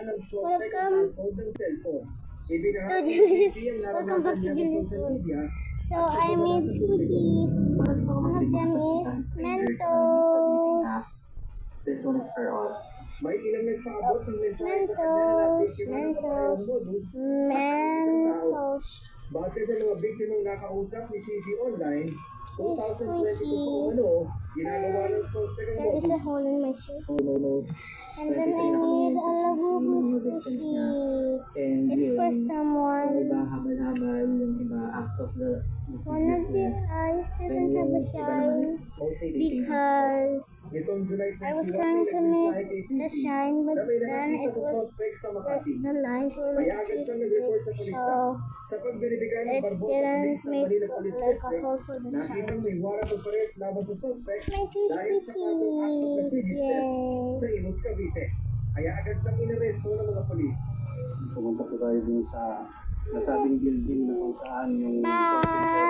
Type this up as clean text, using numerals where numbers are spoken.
ng suspect ang password ng cellphone. So this is welcome back to Julius World. So I made sushis. One of them is Mentos. This one is for us. May ilang nagpaabot ng mensahe sa kanya na nabiktima ng paparehong modus at isang tao. Base sa mga biktimang nakausap ni TV Online, 2022 pa umano, ginagawa ng suspect ang There is a modus. hole in my shirt. Almost And then I made a labubu sushi. and It's for yung someone. iba habal-habal, yung iba acts of the One of the business. eyes Then doesn't have a yung iba naman shine is mostly dating. because Itong July I was 21, trying may to nagmensahe make kay the Fifi shine, but na may then nakakita it sa was suspect sa Makati. the lines were Kaya like agad siyang nag-report sa pulis. so Sa pagbibigay ng it Barbosa didn't Police sa make Manila Police like a District, hole for the nakita shine. may warrant of arrest laban sa suspect My two dahil sa kasong acts of lasciviousness Yay! sa Imus, Cavite. Kaya agad siyang inaresto ng mga polis. Pumunta po tayo dun sa nasabing building na kung saan yung call center